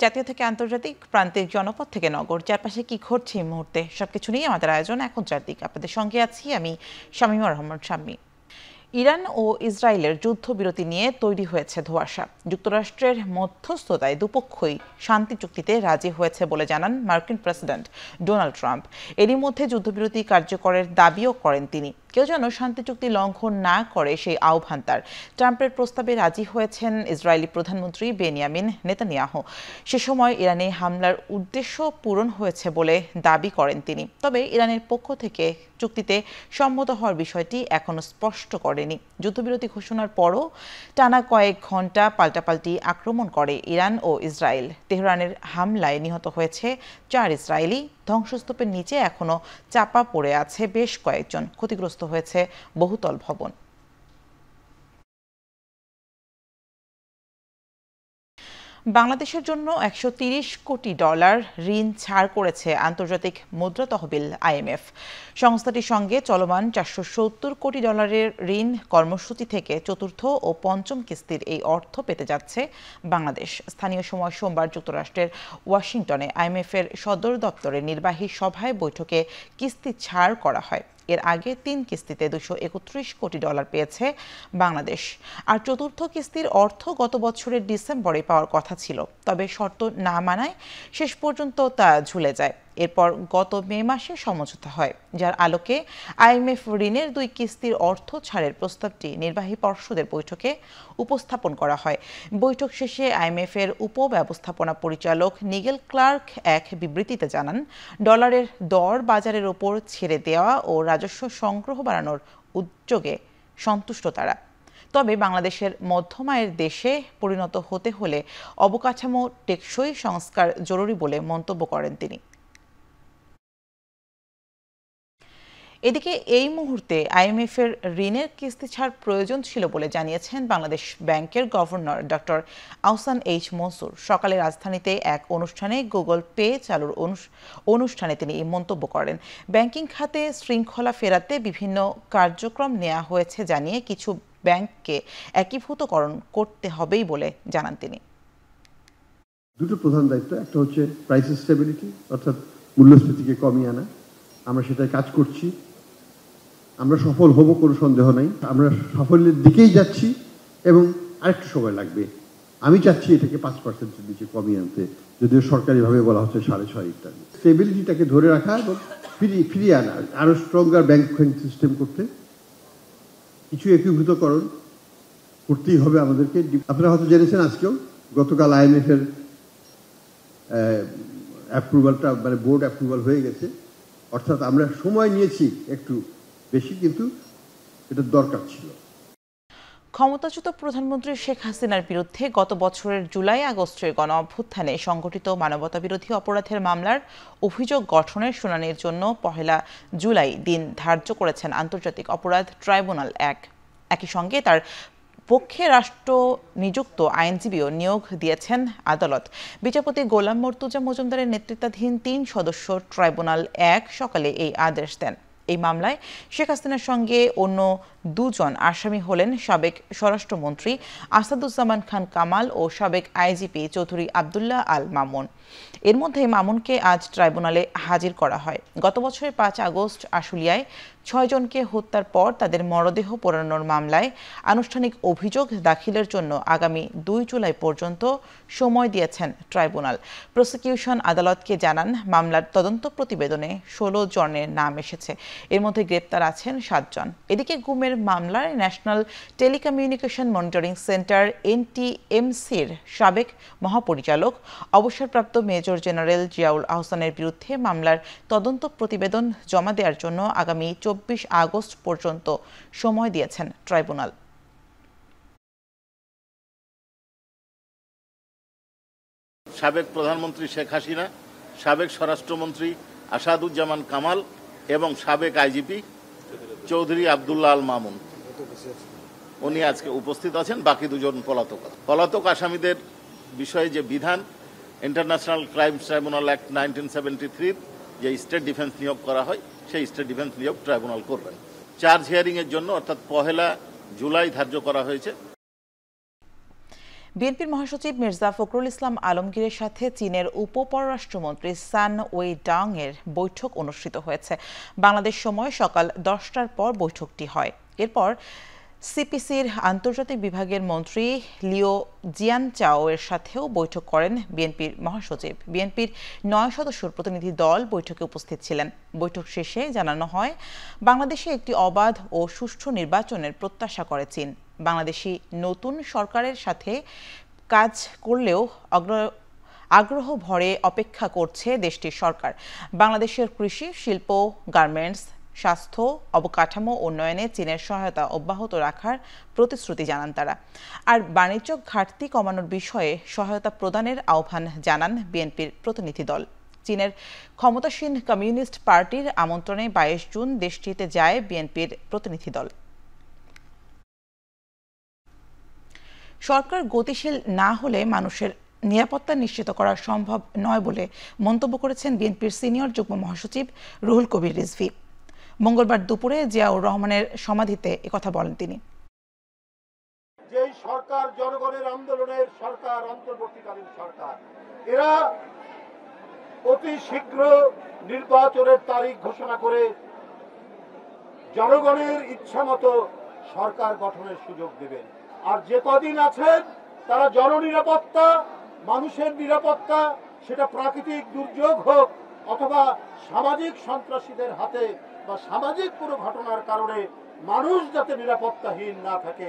জাতীয় থেকে আন্তর্জাতিক, প্রান্তিক, জনপদ থেকে নগর, চারপাশে কি ঘটছে এই মুহূর্তে সবকিছু নিয়ে আমাদের আয়োজন এখন চারদিক। আপনাদের সঙ্গে আছি আমি শামীমা রহমান শাম্মী। ইরান ও ইসরায়েলের যুদ্ধবিরতি নিয়ে তৈরি হয়েছে ধোঁয়াশা। যুক্তরাষ্ট্রের মধ্যস্থতায় দুপক্ষই শান্তি চুক্তিতে রাজি হয়েছে বলে জানান মার্কিন প্রেসিডেন্ট ডোনাল্ড ট্রাম্প। এরই মধ্যে যুদ্ধবিরতি কার্যকরের দাবিও করেন তিনি। কেউ যেন শান্তি চুক্তি লঙ্ঘন না করে সেই আহ্বান তার। ট্রাম্পের প্রস্তাবে রাজি হয়েছেন ইসরায়েলি প্রধানমন্ত্রী বেনিয়ামিন নেতানিয়াহু। সে সময় ইরানে হামলার উদ্দেশ্য পূরণ হয়েছে বলে দাবি করেন তিনি। তবে ইরানের পক্ষ থেকে চুক্তিতে সম্মত হওয়ার বিষয়টি এখনো স্পষ্ট করেনি। যুদ্ধবিরতি ঘোষণার পরও টানা কয়েক ঘন্টা পাল্টাপাল্টি আক্রমণ করে ইরান ও ইসরায়েল। তেহরানের হামলায় নিহত হয়েছে 4 ইসরায়েলি। ধ্বংসস্তূপের নিচে এখনো চাপা পড়ে আছে বেশ কয়েকজন। ক্ষতিগ্রস্ত হয়েছে বহুতল ভবন। বাংলাদেশের জন্য $130 কোটি ঋণ ছাড় করেছে আন্তর্জাতিক মুদ্রা তহবিল IMF। সংস্থাটির সঙ্গে চলমান $470 কোটি ঋণ কর্মসূচি থেকে চতুর্থ ও পঞ্চম কিস্তির এই অর্থ পেতে যাচ্ছে বাংলাদেশ। স্থানীয় সময় সোমবার যুক্তরাষ্ট্রের ওয়াশিংটনে IMF-এর সদর দপ্তরের নির্বাহী সভায় বৈঠকে কিস্তি ছাড় করা হয়। এর আগে 3 কিস্তিতে $231 কোটি পেয়েছে বাংলাদেশ। আর চতুর্থ কিস্তির অর্থ গত বছরের ডিসেম্বরে পাওয়ার কথা ছিল, তবে শর্ত না মানায় শেষ পর্যন্ত তা ঝুলে যায়। এরপর গত মে মাসে সমঝোতা হয়, যার আলোকে IMF ঋণের 2 কিস্তির অর্থ ছাড়ের প্রস্তাবটি নির্বাহী পর্ষদের বৈঠকে উপস্থাপন করা হয়। বৈঠক শেষে IMF-এর উপব্যবস্থাপনা পরিচালক নিগেল ক্লার্ক এক বিবৃতিতে জানান, ডলারের দর বাজারের ওপর ছেড়ে দেওয়া ও রাজস্ব সংগ্রহ বাড়ানোর উদ্যোগে সন্তুষ্ট তারা। তবে বাংলাদেশের মধ্যম আয়ের দেশে পরিণত হতে হলে অবকাঠামো টেকসই সংস্কার জরুরি বলে মন্তব্য করেন তিনি। এদিকে এই মুহূর্তে IMF-এর ঋণের কিস্তি ছাড় প্রয়োজন ছিল বলে জানিয়েছেন বাংলাদেশ ব্যাংকের governor doctor Ahsan H Mansur. সকালে রাজধানীতে এক অনুষ্ঠানে গুগল পে চালুর অনুষ্ঠানে তিনি এই মন্তব্য করেন। ব্যাংকিং খাতে শৃঙ্খলা ফেরাতে বিভিন্ন কার্যক্রম নেওয়া হয়েছে জানিয়ে কিছু ব্যাংককে একীভূতকরণ করতে হবেই বলে জানান তিনি। দুটো প্রধান দায়িত্ব, একটা হচ্ছে প্রাইস স্টেবিলিটি, অর্থাৎ মূল্যস্ফীতিকে কমিয়ে আনা। আমরা সেটাই কাজ করছি, আমরা সফল হব কোনো সন্দেহ নাই। আমরা সাফল্যের দিকেই যাচ্ছি এবং আরেকটু সময় লাগবে। আমি চাচ্ছি এটাকে 5%-এর নিচে কমিয়ে আনতে, যদিও সরকারিভাবে বলা হচ্ছে 6.5 ইত্যাদি। স্টেবিলিটিটাকে ধরে রাখা এবং ফিরিয়ে আনা, আরো স্ট্রঙ্গার ব্যাংকিং সিস্টেম করতে কিছু একীভূতকরণ করতেই হবে আমাদেরকে। আপনারা হয়তো জেনেছেন আজকেও গতকাল IMF-এর অ্যাপ্রুভালটা মানে বোর্ড অ্যাপ্রুভাল হয়ে গেছে। অর্থাৎ আমরা সময় নিয়েছি একটু বেশি, কিন্তু এটা দরকার ছিল। ক্ষমতাচ্যুত প্রধানমন্ত্রী শেখ হাসিনার বিরুদ্ধে গত বছরের জুলাই-আগস্টের গণঅভ্যুত্থানে সংগঠিত মানবতাবিরোধী অপরাধের মামলার অভিযোগ গঠনের শুনানির জন্য 1 জুলাই দিন ধার্য করেছেন আন্তর্জাতিক অপরাধ ট্রাইব্যুনাল 1। একই সঙ্গে তার পক্ষে রাষ্ট্র নিযুক্ত আইনজীবীও নিয়োগ দিয়েছেন আদালত। বিচারপতি গোলাম মর্তুজা মজুমদারের নেতৃত্বাধীন 3 সদস্য ট্রাইব্যুনাল 1 সকালে এই আদেশ দেন। এই মামলায় শেখ হাসিনার সঙ্গে অন্য 2 জন আসামি হলেন সাবেক স্বরাষ্ট্রমন্ত্রী আসাদুজ্জামান খান কামাল ও সাবেক আইজিপি চৌধুরী আব্দুল্লাহ আল মামুন। এর মধ্যে মামুনকে আজ ট্রাইব্যুনালে হাজির করা হয়। গত বছরের 5 আগস্ট আশুলিয়ায় 6 জনকে হত্যার পর তাদের মরদেহ পোড়ানোর মামলায় আনুষ্ঠানিক অভিযোগ দাখিলের জন্য আগামী 2 জুলাই পর্যন্ত সময় দিয়েছেন ট্রাইব্যুনাল। প্রসিকিউশন আদালতকে জানান, মামলার তদন্ত প্রতিবেদনে 16 জনের নাম এসেছে। এর মধ্যে গ্রেপ্তার আছেন 7 জন। এদিকে গুমের মামলায় ন্যাশনাল টেলিকমিউনিকেশন মনিটরিং সেন্টার NTMC-র সাবেক মহাপরিচালক অবসরপ্রাপ্ত মেজর জেনারেল জিয়াউল আহসানের বিরুদ্ধে মামলার তদন্ত প্রতিবেদন জমা দেওয়ার জন্য আগামী 24 আগস্ট পর্যন্ত সময় দিয়েছেন ট্রাইব্যুনাল। সাবেক প্রধানমন্ত্রী শেখ হাসিনা, সাবেক স্বরাষ্ট্রমন্ত্রী আসাদুজ্জামান কামাল এবং সাবেক আইজিপি চৌধুরী আব্দুল্লাহ আল মামুন, উনি আজকে উপস্থিত আছেন। বাকি 2 জন পলাতক আসামিদের বিষয়ে যে বিধান ইন্টারন্যাশনাল ক্রাইম ট্রাইব্যুনাল অ্যাক্ট 1973 যে স্টেট ডিফেন্স নিয়োগ করা হয়, সেই স্টেট ডিফেন্স নিয়োগ ট্রাইব্যুনাল করবেন। চার্জ হিয়ারিং এর জন্য অর্থাৎ 1 জুলাই ধার্য করা হয়েছে। বিএনপির মহাসচিব মির্জা ফখরুল ইসলাম আলমগীরের সাথে চীনের উপপররাষ্ট্রমন্ত্রী সান ওয়েডাং এর বৈঠক অনুষ্ঠিত হয়েছে। বাংলাদেশ সময় সকাল 10টার পর বৈঠকটি হয়। এরপর সিপিসির আন্তর্জাতিক বিভাগের মন্ত্রী লিও জিয়ানচাও এর সাথেও বৈঠক করেন বিএনপির মহাসচিব। বিএনপির 9 সদস্যের প্রতিনিধি দল বৈঠকে উপস্থিত ছিলেন। বৈঠক শেষে জানানো হয়, বাংলাদেশে একটি অবাধ ও সুষ্ঠু নির্বাচনের প্রত্যাশা করে চীন। বাংলাদেশি নতুন সরকারের সাথে কাজ করলেও আগ্রহ ভরে অপেক্ষা করছে দেশটির সরকার। বাংলাদেশের কৃষি, শিল্প, গার্মেন্টস, স্বাস্থ্য, অবকাঠামো উন্নয়নে চীনের সহায়তা অব্যাহত রাখার প্রতিশ্রুতি জানান তারা। আর বাণিজ্য ঘাটতি কমানোর বিষয়ে সহায়তা প্রদানের আহ্বান জানান বিএনপির প্রতিনিধি দল। চীনের ক্ষমতাসীন কমিউনিস্ট পার্টির আমন্ত্রণে 22 জুন দেশটিতে যায় বিএনপির প্রতিনিধি দল। সরকার গতিশীল না হলে মানুষের নিরাপত্তা নিশ্চিত করা সম্ভব নয় বলে মন্তব্য করেছেন বিএনপির সিনিয়র যুগ্ম মহাসচিব রুহুল কবির রিজভী। মঙ্গলবার দুপুরে জিয়াউর রহমানের সমাধিতে একথা বলেন তিনি। যেই সরকার জনগণের আন্দোলনের সরকার, অন্তর্বর্তীকালীন সরকার, এরা অতি শীঘ্র নির্বাচনের তারিখ ঘোষণা করে জনগণের ইচ্ছা মতো সরকার গঠনের সুযোগ দেবেন। আর যে কদিন আছেন তারা জননিরাপত্তা, মানুষের নিরাপত্তা, সেটা প্রাকৃতিক দুর্যোগ হোক অথবা সামাজিক সন্ত্রাসীদের হাতে বা সামাজিক কোনো ঘটনার কারণে মানুষ যাতে নিরাপত্তাহীন না থাকে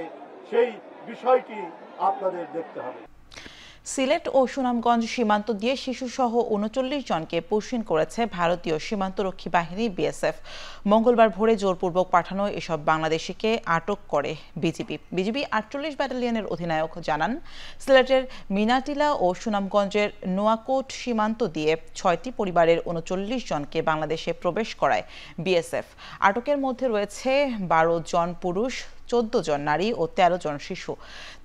সেই বিষয়টি আপনাদের দেখতে হবে। সিলেট ও সুনামগঞ্জ সীমান্ত দিয়ে শিশুসহ 39 জনকে পুশিন করেছে ভারতীয় সীমান্তরক্ষী বাহিনী বিএসএফ। মঙ্গলবার ভোরে জোরপূর্বক পাঠানো এসব বাংলাদেশিকে আটক করে বিজিবি। 48 ব্যাটালিয়নের অধিনায়ক জানান, সিলেটের মিনাটিলা ও সুনামগঞ্জের নোয়াকোট সীমান্ত দিয়ে 6টি পরিবারের 39 জনকে বাংলাদেশে প্রবেশ করায় বিএসএফ। আটকের মধ্যে রয়েছে 12 জন পুরুষ, 14 জন নারী ও 13 জন শিশু।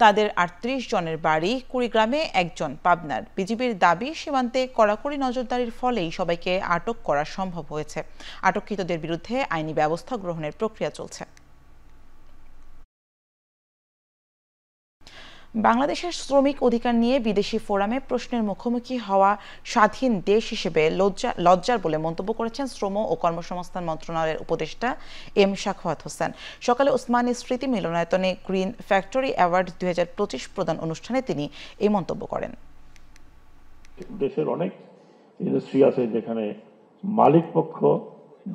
তাদের 38 জনের বাড়ি কুড়িগ্রামে, একজন পাবনার। বিজিবির দাবি, সীমান্তে কড়াকড়ি নজরদারির ফলেই সবাইকে আটক করা সম্ভব হয়েছে। আটককৃতদের বিরুদ্ধে আইনি ব্যবস্থা গ্রহণের প্রক্রিয়া চলছে। বাংলাদেশের শ্রমিক অধিকার নিয়ে বিদেশি ফোরামে প্রশ্নের মুখোমুখি হওয়া স্বাধীন দেশ হিসেবে লজ্জার বলে মন্তব্য করেছেন শ্রম ও কর্মসংস্থান মন্ত্রণালয়ের উপদেষ্টা এম সাখাওয়াত হোসেন। সকালে ওসমানী স্মৃতি মিলনায়তনে গ্রিন ফ্যাক্টরি অ্যাওয়ার্ড 2025 প্রদান অনুষ্ঠানে তিনি এই মন্তব্য করেন। দেশের অনেক ইন্ডাস্ট্রি আছে যেখানে মালিক পক্ষ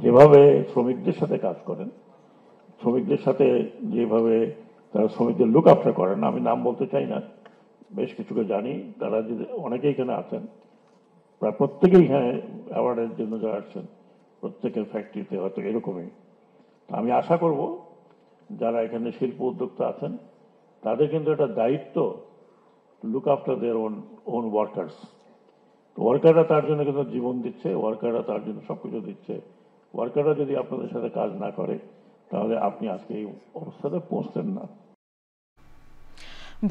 যেভাবে শ্রমিকদের সাথে কাজ করেন, শ্রমিকদের সাথে যেভাবে তারা শ্রমিকদের লুক আফটার করেন, আমি নাম বলতে চাই না, বেশ কিছুকে জানি, তারা যে অনেকেই এখানে আছেন, প্রায় প্রত্যেকেই এখানে অ্যাওয়ার্ডের জন্য যারা আসছেন প্রত্যেকের ফ্যাক্টরিতে হয়তো এরকমই। আমি আশা করব যারা এখানে শিল্প উদ্যোক্তা আছেন তাদের কিন্তু একটা দায়িত্ব look after their own workers. ওয়ার্কাররা তার জন্য কিন্তু জীবন দিচ্ছে, ওয়ার্কাররা তার জন্য সবকিছু দিচ্ছে। ওয়ার্কাররা যদি আপনাদের সাথে কাজ না করে তাহলে আপনি আজকে এই অবস্থাতে পৌঁছতেন না।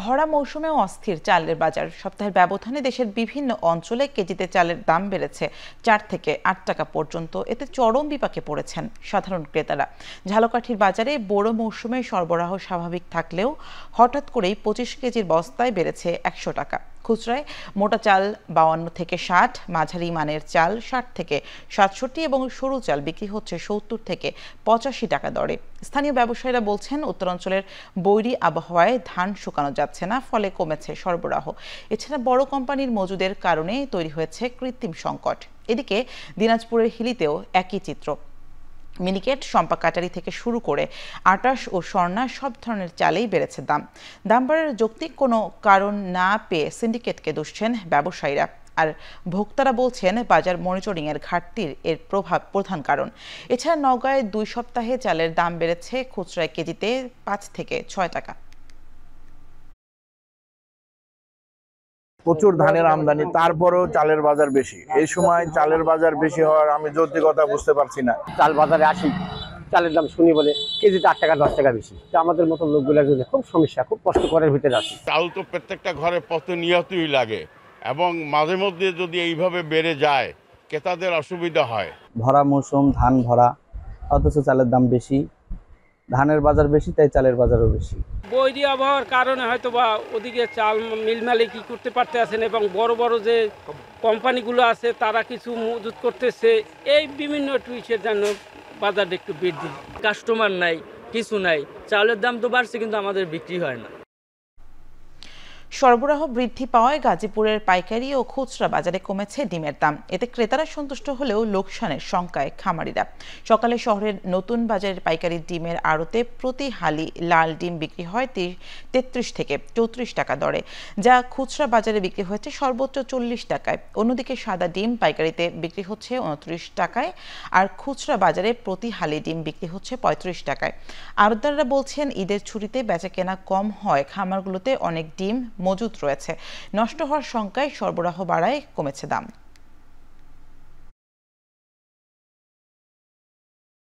ভরা মৌসুমেও অস্থির চালের বাজার। সপ্তাহের ব্যবধানে দেশের বিভিন্ন অঞ্চলে কেজিতে চালের দাম বেড়েছে 4 থেকে 8 টাকা পর্যন্ত। এতে চরম বিপাকে পড়েছেন সাধারণ ক্রেতারা। ঝালকাঠির বাজারে বোরো মৌসুমে সরবরাহ স্বাভাবিক থাকলেও হঠাৎ করেই 25 কেজির বস্তায় বেড়েছে 100 টাকা। খুচরায় মোটা চাল 52 থেকে 60, মাঝারি মানের চাল 60 থেকে 67 এবং সরু চাল বিক্রি হচ্ছে 70 থেকে 85 টাকা দরে। স্থানীয় ব্যবসায়ীরা বলছেন, উত্তরাঞ্চলের বৈরী আবহাওয়ায় ধান শুকানো যাচ্ছে না, ফলে কমেছে সরবরাহ। এছাড়া বড় কোম্পানির মজুদের কারণে তৈরি হয়েছে কৃত্রিম সংকট। এদিকে দিনাজপুরের হিলিতেও একই চিত্র। মিনিকেট, শম্পা কাটারি থেকে শুরু করে আটাশ ও স্বর্ণা সব ধরনের চালেই বেড়েছে দাম। দাম বাড়ার যৌক্তিক কোনো কারণ না পেয়ে সিন্ডিকেটকে দুষছেন ব্যবসায়ীরা। আর ভোক্তারা বলছেন, বাজার মনিটরিংয়ের ঘাটতির এর প্রধান কারণ। এছাড়া নওগাঁয় 2 সপ্তাহে চালের দাম বেড়েছে খুচরায় কেজিতে 5 থেকে 6 টাকা। প্রচুর ধানের আমদানি, তারপরেও চালের বাজার বেশি। এই সময় চালের বাজার বেশি হওয়ার আমি যৌক্তিকতা বুঝতে পারছি না। চাল বাজারে আসি, চালের দাম শুনি বলে কেজিতে 8 টাকা 10 টাকা বেশি। তো আমাদের মতো লোকগুলোর জন্য খুব সমস্যা, খুব কষ্টকরের ভিতরে আছি। চাল তো প্রত্যেকটা ঘরে প্রতিনিয়তই লাগে এবং মাঝে মধ্যে যদি এইভাবে বেড়ে যায় ক্রেতাদের অসুবিধা হয়। ভরা মৌসুম, ধান ভরা, অথচ চালের দাম বেশি, ধানের বাজার বেশি, তাই চালের বাজারও বেশি। বৈরী আবহাওয়ার কারণে হয়তো বা ওদিকে চাল মিল মালিকই করতে পারতে আছেন এবং বড় বড় যে কোম্পানিগুলো আছে তারা কিছু মজুত করতেছে, এই বিভিন্ন টুইটের জন্য বাজার একটু বৃদ্ধি। কাস্টমার নাই, কিছু নাই, চালের দাম তো বাড়ছে কিন্তু আমাদের বিক্রি হয় না। সরবরাহ বৃদ্ধি পাওয়ায় গাজীপুরের পাইকারি ও খুচরা বাজারে কমেছে ডিমের দাম। এতে ক্রেতারা সন্তুষ্ট হলেও লোকসানের শঙ্কায় খামারিরা। সকালে শহরের নতুন বাজারের পাইকারি ডিমের আড়তে প্রতি হালি লাল ডিম বিক্রি হয় 33 থেকে 34 টাকা দরে, যা খুচরা বাজারে বিক্রি হয়েছে সর্বোচ্চ 40 টাকায়। অন্যদিকে সাদা ডিম পাইকারিতে বিক্রি হচ্ছে 29 টাকায়, আর খুচরা বাজারে প্রতি হালি ডিম বিক্রি হচ্ছে 35 টাকায়। আড়তদাররা বলছেন, ঈদের ছুটিতে বেচাকেনা কম হয় খামারগুলোতে অনেক ডিম মজুত রয়েছে। নষ্ট হওয়ার শঙ্কায় সরবরাহ বাড়ায় কমেছে দাম।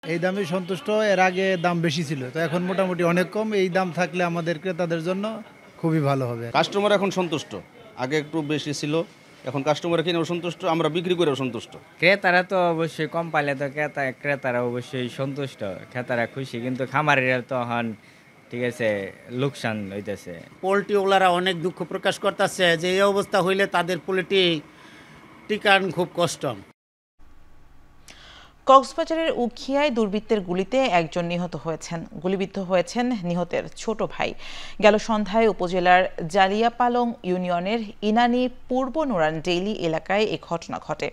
এই দামে সন্তুষ্ট। এর আগে দাম বেশি ছিল, তো এখন মোটামুটি অনেক কম। এই দাম থাকলে আমাদের ক্রেতাদের জন্য খুবই ভালো হবে। কাস্টমার এখন সন্তুষ্ট, আগে একটু বেশি ছিল, এখন কাস্টমার কিনেও সন্তুষ্ট, আমরা বিক্রি করেও সন্তুষ্ট। ক্রেতারা তো অবশ্যই কম পাইলে তো ক্রেতারা অবশ্যই সন্তুষ্ট, ক্রেতারা খুশি, কিন্তু খামারিরা তো এখন ঠিক আছে লোকসান হইতেছে। পোলট্রিওয়ালারা অনেক দুঃখ প্রকাশ করতেছে যে এই অবস্থা হইলে তাদের পোলট্রি টিকান খুব কষ্ট। কক্সবাজারের উখিয়ায় দুর্বৃত্তের গুলিতে একজন নিহত হয়েছেন। গুলিবিদ্ধ হয়েছেন নিহতের ছোট ভাই। গেল সন্ধ্যায় উপজেলার জালিয়াপালং ইউনিয়নের ইনানি পূর্ব নুরান ডেইলি এলাকায় এই ঘটনা ঘটে।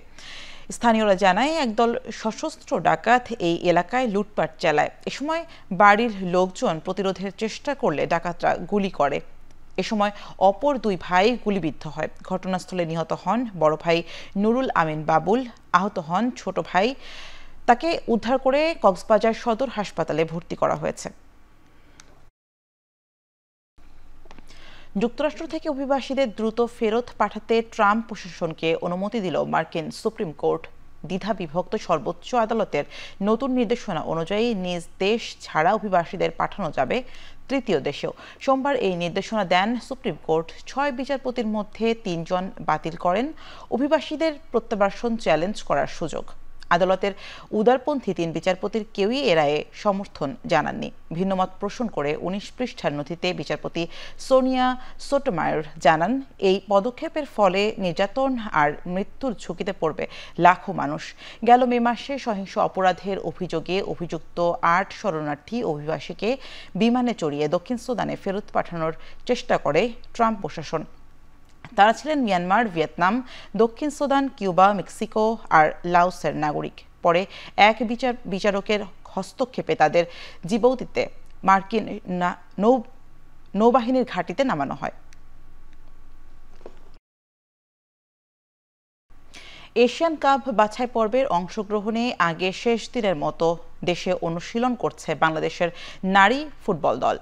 স্থানীয়রা জানায়, একদল সশস্ত্র ডাকাত এই এলাকায় লুটপাট চালায়। এ সময় বাড়ির লোকজন প্রতিরোধের চেষ্টা করলে ডাকাতরা গুলি করে। এ সময় অপর দুই ভাই গুলিবিদ্ধ হয়। ঘটনাস্থলে নিহত হন বড় ভাই নুরুল আমিন বাবুল, আহত হন ছোট ভাই। তাকে উদ্ধার করে কক্সবাজার সদর হাসপাতালে ভর্তি করা হয়েছে। যুক্তরাষ্ট্র থেকে অভিবাসীদের দ্রুত ফেরত পাঠাতে ট্রাম্প প্রশাসনকে অনুমতি দিল মার্কিন সুপ্রিম কোর্ট। দ্বিধাবিভক্ত সর্বোচ্চ আদালতের নতুন নির্দেশনা অনুযায়ী নিজ দেশ ছাড়া অভিবাসীদের পাঠানো যাবে তৃতীয় দেশেও। সোমবার এই নির্দেশনা দেন সুপ্রিম কোর্ট। 6 বিচারপতির মধ্যে 3 জন বাতিল করেন অভিবাসীদের প্রত্যাবাসন চ্যালেঞ্জ করার সুযোগ। আদালতের উদারপন্থী 3 বিচারপতির কেউই এ রায়ে সমর্থন জানাননি। ভিন্নমত পোষণ করে 19 পৃষ্ঠার নথিতে বিচারপতি সোনিয়া সোটোমায়োর জানান, এই পদক্ষেপের ফলে নির্যাতন আর মৃত্যুর ঝুঁকিতে পড়বে লাখো মানুষ। গেল মে মাসে সহিংস অপরাধের অভিযোগে অভিযুক্ত 8 শরণার্থী অভিবাসীকে বিমানে চড়িয়ে দক্ষিণ সুদানে ফেরত পাঠানোর চেষ্টা করে ট্রাম্প প্রশাসন। তারা ছিলেন মিয়ানমার, ভিয়েতনাম, দক্ষিণ সুদান, কিউবা, মেক্সিকো আর লাওসের নাগরিক। পরে এক বিচারকের হস্তক্ষেপে তাদের জিবৌতিতে মার্কিন নৌবাহিনীর ঘাঁটিতে নামানো হয়। এশিয়ান কাপ বাছাই পর্বের অংশগ্রহণে আগে শেষ দিনের মতো দেশে অনুশীলন করছে বাংলাদেশের নারী ফুটবল দল।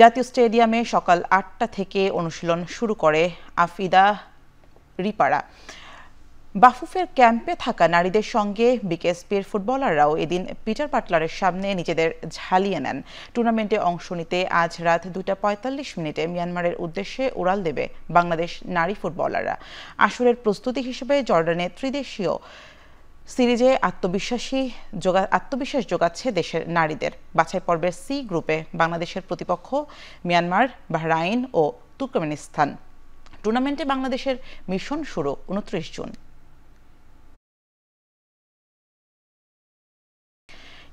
জাতীয় স্টেডিয়ামে সকাল 8টা থেকে অনুশীলন শুরু করে আফিদা রিপারা। বাফুফের ক্যাম্পে থাকা নারীদের সঙ্গে বিকেএসপির ফুটবলাররাও এদিন পিটার পাটলারের সামনে নিজেদের ঝালিয়ে নেন। টুর্নামেন্টে অংশ নিতে আজ রাত 2:45 মিয়ানমারের উদ্দেশ্যে উড়াল দেবে বাংলাদেশ নারী ফুটবলাররা। আসরের প্রস্তুতি হিসেবে জর্ডানে ত্রিদেশীয় সিরিজে আত্মবিশ্বাস যোগাচ্ছে দেশের নারীদের। বাছাই পর্বের সি গ্রুপে বাংলাদেশের প্রতিপক্ষ মিয়ানমার, বাহরাইন ও তুর্কমেনিস্তান। টুর্নামেন্টে বাংলাদেশের মিশন শুরু 29 জুন।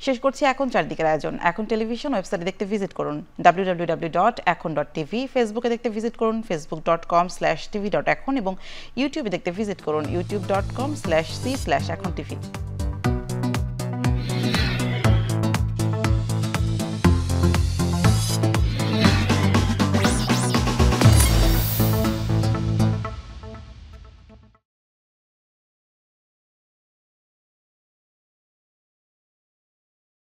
শেষ করছি এখন চারদিকের আয়োজন। এখন টেলিভিশন ওয়েবসাইটে দেখতে ভিজিট করুন www.ekon.tv, ফেসবুকে দেখতে ভিজিট করুন facebook.com/tv.ekon এবং ইউটিউবে দেখতে ভিজিট করুন youtube.com/c/ekontv।